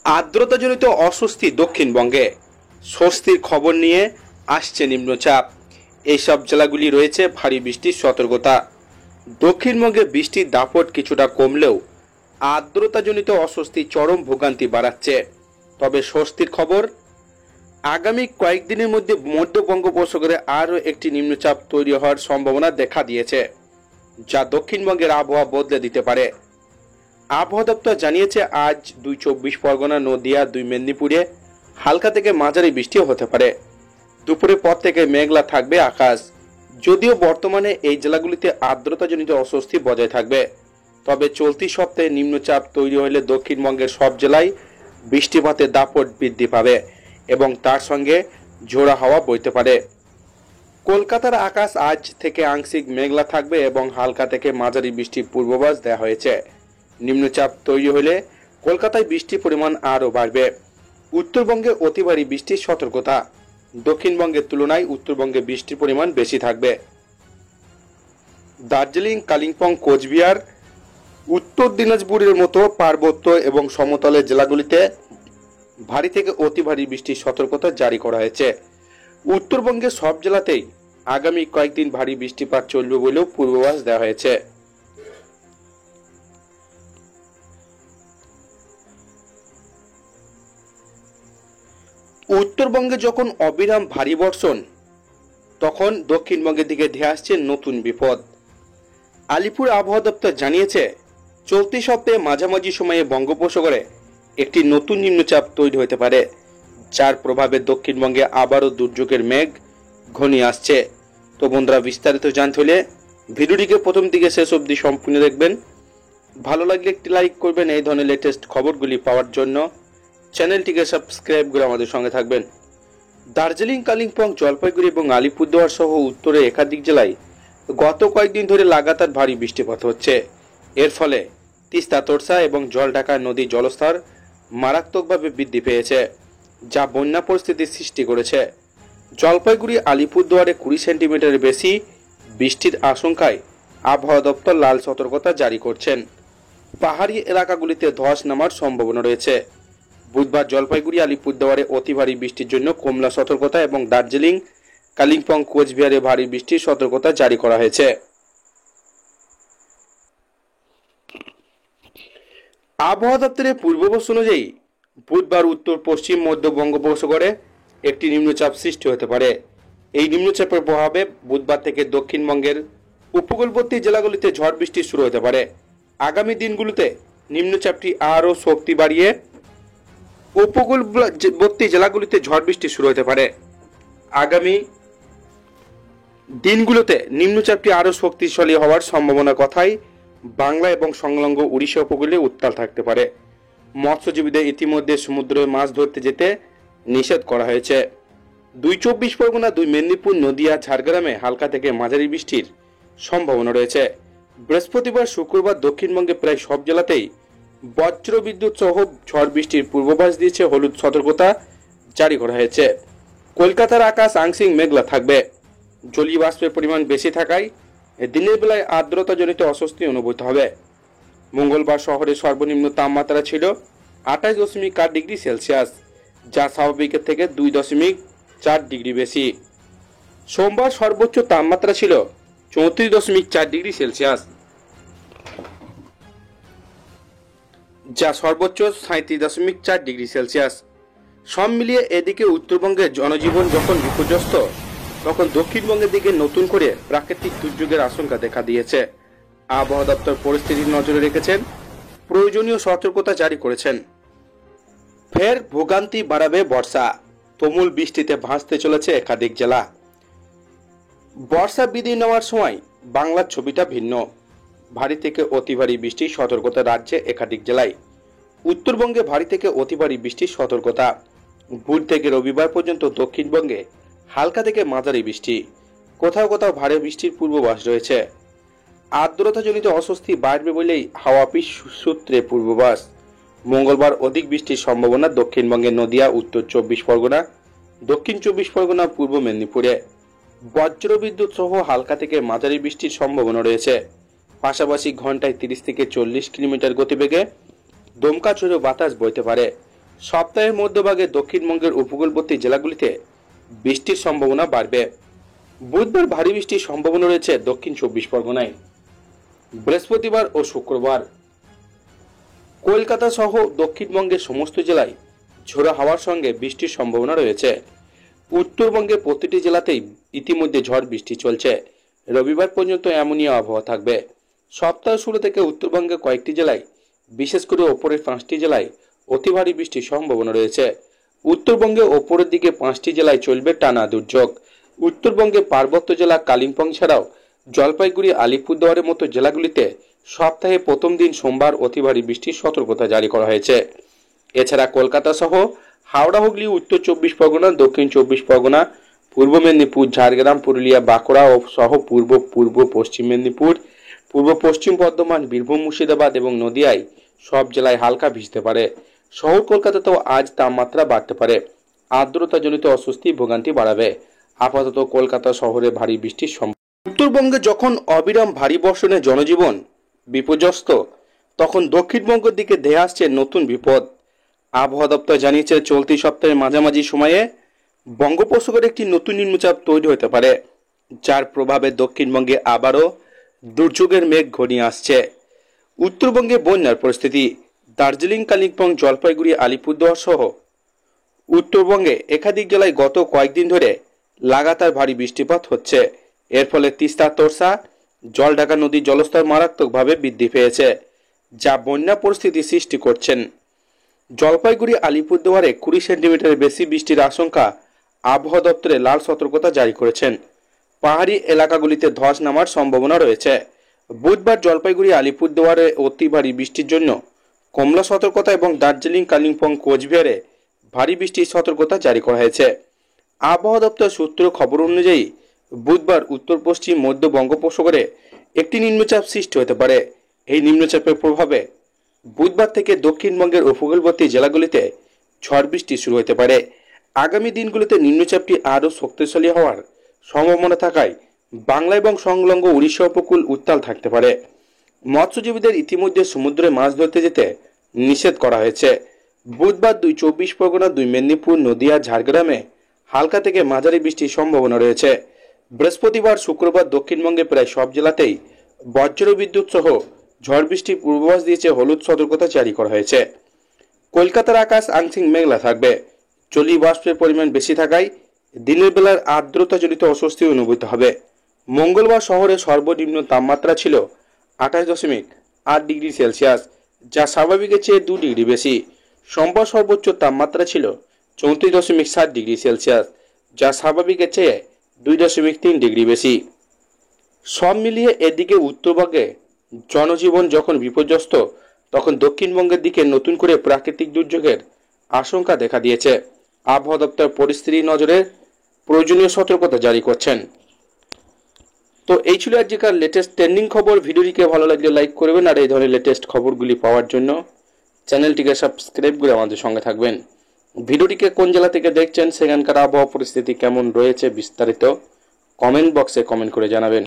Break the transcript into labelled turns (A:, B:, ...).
A: আর্দ্রতাজনিত অস্বস্তি দক্ষিণবঙ্গে, স্বস্তির খবর নিয়ে আসছে নিম্নচাপ। এইসব জেলাগুলি রয়েছে ভারী বৃষ্টির সতর্কতা। দক্ষিণবঙ্গে বৃষ্টির দাপট কিছুটা কমলেও আর্দ্রতাজনিত অস্বস্তি চরম ভোগান্তি বাড়াচ্ছে। তবে স্বস্তির খবর, আগামী কয়েকদিনের মধ্যে মধ্য বঙ্গোপসাগরে আরও একটি নিম্নচাপ তৈরি হওয়ার সম্ভাবনা দেখা দিয়েছে, যা দক্ষিণবঙ্গের আবহাওয়া বদলে দিতে পারে। আবহাওয়া দপ্তর জানিয়েছে আজ 2 চব্বিশ পরগনা, নদিয়া, 2 মেদিনীপুরে হালকা থেকে মাঝারি বৃষ্টিও হতে পারে। দুপুরের পর থেকে মেঘলা থাকবে আকাশ। যদিও বর্তমানে এই জেলাগুলিতে আর্দ্রতাজনিত অস্বস্তি বজায় থাকবে, তবে চলতি সপ্তাহে নিম্নচাপ তৈরি হলে দক্ষিণবঙ্গের সব জেলায় বৃষ্টিপাতের দাপট বৃদ্ধি পাবে এবং তার সঙ্গে ঝোড়ো হাওয়া বইতে পারে। কলকাতার আকাশ আজ থেকে আংশিক মেঘলা থাকবে এবং হালকা থেকে মাঝারি বৃষ্টির পূর্বাভাস দেওয়া হয়েছে। নিম্নচাপ তৈরি হলে কলকাতায় বৃষ্টির পরিমাণ আরও বাড়বে। উত্তরবঙ্গে অতি ভারী বৃষ্টির সতর্কতা। দক্ষিণবঙ্গের তুলনায় উত্তরবঙ্গে বৃষ্টির পরিমাণ বেশি থাকবে। দার্জিলিং, কালিম্পং, কোচবিহার, উত্তর দিনাজপুরের মতো পার্বত্য এবং সমতলের জেলাগুলিতে ভারী থেকে অতি ভারী বৃষ্টির সতর্কতা জারি করা হয়েছে। উত্তরবঙ্গের সব জেলাতেই আগামী কয়েকদিন ভারী বৃষ্টিপাত চলবে বলেও পূর্বাভাস দেওয়া হয়েছে। উত্তরবঙ্গে যখন অবিরাম ভারী বর্ষণ, তখন দক্ষিণবঙ্গের দিকে ধেয়ে আসছে নতুন বিপদ। আলিপুর আবহাওয়া দপ্তর জানিয়েছে চলতি সপ্তাহে মাঝামাঝি সময়ে বঙ্গোপসাগরে একটি নতুন নিম্নচাপ তৈরি হতে পারে, যার প্রভাবে দক্ষিণবঙ্গে আবারও দুর্যোগের মেঘ ঘনিয়ে আসছে। তো বন্ধুরা, বিস্তারিত জানতে হলে ভিডিওটিকে প্রথম থেকে শেষ অবধি সম্পূর্ণ দেখবেন। ভালো লাগলে একটি লাইক করবেন। এই ধরনের লেটেস্ট খবরগুলি পাওয়ার জন্য চ্যানেলটিকে সাবস্ক্রাইব করে আমাদের সঙ্গে থাকবেন। দার্জিলিং, কালিম্পং, জলপাইগুড়ি এবং আলিপুরদুয়ার সহ উত্তরে একাধিক জেলায় গত কয়েকদিন ধরে লাগাতার ভারী বৃষ্টিপাত হচ্ছে। এর ফলে তিস্তা, তোরসা এবং জলঢাকা নদীর জলস্তর মারাত্মকভাবে বৃদ্ধি পেয়েছে, যা বন্যা পরিস্থিতির সৃষ্টি করেছে। জলপাইগুড়ি, আলিপুরদুয়ারে 20 সেন্টিমিটারের বেশি বৃষ্টির আশঙ্কায় আবহাওয়া দপ্তর লাল সতর্কতা জারি করছেন। পাহাড়ি এলাকাগুলিতে ধস নামার সম্ভাবনা রয়েছে। বুধবার জলপাইগুড়ি, আলিপুরদুয়ারে অতি ভারী বৃষ্টির জন্য কমলা সতর্কতা এবং দার্জিলিং, কালিম্পং, কোচবিহারে ভারী বৃষ্টির সতর্কতা জারি করা হয়েছে। আবহাওয়া দপ্তরের পূর্বাভাস অনুযায়ী বুধবার উত্তর পশ্চিম মধ্য বঙ্গোপসাগরে একটি নিম্নচাপ সৃষ্টি হতে পারে। এই নিম্নচাপের প্রভাবে বুধবার থেকে দক্ষিণবঙ্গের উপকূলবর্তী জেলাগুলিতে ঝড় বৃষ্টি শুরু হতে পারে। আগামী দিনগুলোতে নিম্নচাপটি আরও শক্তি বাড়িয়ে উপকূলবর্তী জেলাগুলিতে ঝড় বৃষ্টি শুরু হতে পারে। আগামী দিনগুলোতে নিম্নচাপটি আরও শক্তিশালী হওয়ার সম্ভাবনার কথাই বাংলা এবং সংলগ্ন উড়িষ্যা উপকূলে উত্তাল থাকতে পারে। মৎস্যজীবীদের ইতিমধ্যে সমুদ্রে মাছ ধরতে যেতে নিষেধ করা হয়েছে। 2 চব্বিশ পরগনা, 2 মেদিনীপুর, নদিয়া, ঝাড়গ্রামে হালকা থেকে মাঝারি বৃষ্টির সম্ভাবনা রয়েছে। বৃহস্পতিবার, শুক্রবার দক্ষিণবঙ্গে প্রায় সব জেলাতেই বজ্র বিদ্যুৎ সহ ঝড় বৃষ্টির পূর্বাভাস দিয়েছে। হলুদ সতর্কতা জারি করা হয়েছে। কলকাতার আকাশ আংশিক মেঘলা থাকবে। জলীয় বাষ্পের পরিমাণ বেশি থাকায় দিনের বেলায় আর্দ্রতাজনিত অস্বস্তি অনুভূত হবে। মঙ্গলবার শহরের সর্বনিম্ন তাপমাত্রা ছিল 28.8 ডিগ্রি সেলসিয়াস, যা স্বাভাবিকের থেকে 2.4 ডিগ্রি বেশি। সোমবার সর্বোচ্চ তাপমাত্রা ছিল 34.4 ডিগ্রি সেলসিয়াস, যা সর্বোচ্চ 37.4 ডিগ্রি সেলসিয়াস। সব মিলিয়ে এদিকে উত্তরবঙ্গের জনজীবন যখন বিপর্যস্ত, তখন দক্ষিণবঙ্গের দিকে নতুন করে প্রাকৃতিক দুর্যোগের আশঙ্কা দেখা দিয়েছে। আবহাওয়া দপ্তর পরিস্থিতির নজরে রেখেছেন, প্রয়োজনীয় সতর্কতা জারি করেছেন। ফের ভোগান্তি বাড়াবে বর্ষা। তুমুল বৃষ্টিতে ভাসতে চলেছে একাধিক জেলা। বর্ষা বিদায় নেওয়ার সময় বাংলার ছবিটা ভিন্ন। ভারী থেকে অতি ভারী বৃষ্টির সতর্কতা রাজ্যে একাধিক জেলায়। উত্তরবঙ্গে ভারী থেকে অতি ভারী বৃষ্টির সতর্কতা। বুধ থেকে রবিবার পর্যন্ত দক্ষিণবঙ্গে হালকা থেকে মাঝারি বৃষ্টি, কোথাও কোথাও ভারী বৃষ্টির পূর্বাভাস রয়েছে। আর্দ্রতাজনিত অস্বস্তি বাড়বে বলেই হাওয়া অফিস সূত্রে পূর্বাভাস। মঙ্গলবার অধিক বৃষ্টির সম্ভাবনা দক্ষিণবঙ্গের নদিয়া, উত্তর চব্বিশ পরগনা, দক্ষিণ চব্বিশ পরগনা, পূর্ব মেদিনীপুরে। বজ্রবিদ্যুৎ সহ হালকা থেকে মাঝারি বৃষ্টির সম্ভাবনা রয়েছে। পাশাপাশি ঘন্টায় 30 থেকে 40 কিলোমিটার গতিবেগে দমকা ঝোড়ো বাতাস বইতে পারে। সপ্তাহের মধ্যভাগে দক্ষিণবঙ্গের উপকূলবর্তী জেলাগুলিতে বৃষ্টির সম্ভাবনা বাড়বে। বুধবার ভারী বৃষ্টির সম্ভাবনা রয়েছে দক্ষিণ 24 পরগনায়। বৃহস্পতিবার ও শুক্রবার কলকাতা সহ দক্ষিণবঙ্গের সমস্ত জেলায় ঝোড়ো হাওয়ার সঙ্গে বৃষ্টির সম্ভাবনা রয়েছে। উত্তরবঙ্গের প্রতিটি জেলাতেই ইতিমধ্যে ঝড় বৃষ্টি চলছে। রবিবার পর্যন্ত এমনই আবহাওয়া থাকবে। সপ্তাহ শুরু থেকে উত্তরবঙ্গের কয়েকটি জেলায়, বিশেষ করে ওপরের 5টি জেলায় অতি ভারী বৃষ্টির সম্ভাবনা রয়েছে। উত্তরবঙ্গে ওপরের দিকে 5টি জেলায় চলবে টানা দুর্যোগ। উত্তরবঙ্গে পার্বত্য জেলা কালিম্পং ছাড়াও জলপাইগুড়ি, আলিপুরদুয়ারের মতো জেলাগুলিতে সপ্তাহে প্রথম দিন সোমবার অতি ভারী বৃষ্টির সতর্কতা জারি করা হয়েছে। এছাড়া কলকাতা সহ হাওড়া, হুগলি, উত্তর 24 পরগনা, দক্ষিণ 24 পরগনা, পূর্ব মেদিনীপুর, ঝাড়গ্রাম, পুরুলিয়া, বাঁকুড়া ও সহ পূর্ব পশ্চিম মেদিনীপুর, পূর্ব পশ্চিম বর্ধমান, বীরভূম, মুর্শিদাবাদ এবং নদিয়ায় সব জেলায় হালকা ভিজতে পারে। শহর কলকাতাতেও আজ তাপমাত্রা বাড়তে পারে। আর্দ্রতাজনিত অস্বস্তি ভোগান্তি বাড়াবে। আপাতত কলকাতা শহরে ভারী বৃষ্টির সম্ভাবনা। উত্তরবঙ্গে যখন অবিরাম ভারী বর্ষণে জনজীবন বিপর্যস্ত, তখন দক্ষিণবঙ্গের দিকে ধেয়ে আসছে নতুন বিপদ। আবহাওয়া দপ্তর জানিয়েছে, চলতি সপ্তাহের মাঝামাঝি সময়ে বঙ্গোপসাগরে একটি নতুন নিম্নচাপ তৈরি হতে পারে, যার প্রভাবে দক্ষিণবঙ্গে আবারও দুর্যোগের মেঘ ঘনিয়ে আসছে। উত্তরবঙ্গে বন্যার পরিস্থিতি। দার্জিলিং, কালিম্পং, জলপাইগুড়ি, আলিপুরদুয়ার সহ উত্তরবঙ্গে একাধিক জেলায় গত কয়েকদিন ধরে লাগাতার ভারী বৃষ্টিপাত হচ্ছে। এর ফলে তিস্তা, তোরসা, জলঢাকা নদীর জলস্তর মারাত্মকভাবে বৃদ্ধি পেয়েছে, যা বন্যা পরিস্থিতি সৃষ্টি করছেন। জলপাইগুড়ি, আলিপুরদুয়ারে 20 সেন্টিমিটারের বেশি বৃষ্টির আশঙ্কা আবহাওয়া দপ্তরে লাল সতর্কতা জারি করেছেন। পাহাড়ি এলাকাগুলিতে ধস নামার সম্ভাবনা রয়েছে। বুধবার জলপাইগুড়ি, আলিপুরদুয়ারে অতি ভারী বৃষ্টির জন্য কমলা সতর্কতা এবং দার্জিলিং, কালিম্পং, কোচবিহারে ভারী বৃষ্টির সতর্কতা জারি করা হয়েছে। আবহাওয়া দপ্তর সূত্র খবর অনুযায়ী বুধবার উত্তর পশ্চিম মধ্য বঙ্গোপসাগরে একটি নিম্নচাপ সৃষ্টি হতে পারে। এই নিম্নচাপের প্রভাবে বুধবার থেকে দক্ষিণবঙ্গের উপকূলবর্তী জেলাগুলিতে ঝড় বৃষ্টি শুরু হতে পারে। আগামী দিনগুলিতে নিম্নচাপটি আরও শক্তিশালী হওয়ার সম্ভাবনা থাকায় বাংলা এবং সংলগ্ন উড়িষ্যা উপকূল উত্তাল থাকতে পারে। মৎস্যজীবীদের ইতিমধ্যে সমুদ্রে মাছ ধরতে যেতে নিষেধ করা হয়েছে। বুধবার 2 24 পরগনা, 2 মেদিনীপুর, নদিয়া, ঝাড়গ্রামে হালকা থেকে মাঝারি বৃষ্টির সম্ভাবনা রয়েছে। বৃহস্পতিবার, শুক্রবার দক্ষিণবঙ্গে প্রায় সব জেলাতেই বজ্র বিদ্যুৎ সহ ঝড় বৃষ্টির পূর্বাভাস দিয়েছে। হলুদ সতর্কতা জারি করা হয়েছে। কলকাতার আকাশ আংশিক মেঘলা থাকবে। জলীয় বাষ্পের পরিমাণ বেশি থাকায় দিনের বেলার আর্দ্রতাজনিত অস্বস্তি অনুভূত হবে। মঙ্গলবার শহরে সর্বনিম্ন তাপমাত্রা ছিল 28.8 ডিগ্রি সেলসিয়াস, যা স্বাভাবিকের চেয়ে 2 ডিগ্রি বেশি। সোমবার সর্বোচ্চ তাপমাত্রা ছিল 34.7 ডিগ্রি সেলসিয়াস, যা স্বাভাবিকের চেয়ে 2.3 ডিগ্রি বেশি। সব মিলিয়ে এদিকে উত্তরবঙ্গে জনজীবন যখন বিপর্যস্ত, তখন দক্ষিণবঙ্গের দিকে নতুন করে প্রাকৃতিক দুর্যোগের আশঙ্কা দেখা দিয়েছে। আবহাওয়া দপ্তর পরিস্থিতির নজরে প্রয়োজনীয় সতর্কতা জারি করছেন। তো এই ছিল আজকের লেটেস্ট ট্রেন্ডিং খবর। ভিডিওটিকে ভালো লাগলে লাইক করবেন, আর এই ধরনের লেটেস্ট খবরগুলি পাওয়ার জন্য চ্যানেলটিকে সাবস্ক্রাইব করে আমাদের সঙ্গে থাকবেন। ভিডিওটিকে কোন জেলা থেকে দেখছেন, সেখানকার আবহাওয়া পরিস্থিতি কেমন রয়েছে, বিস্তারিত কমেন্ট বক্সে কমেন্ট করে জানাবেন।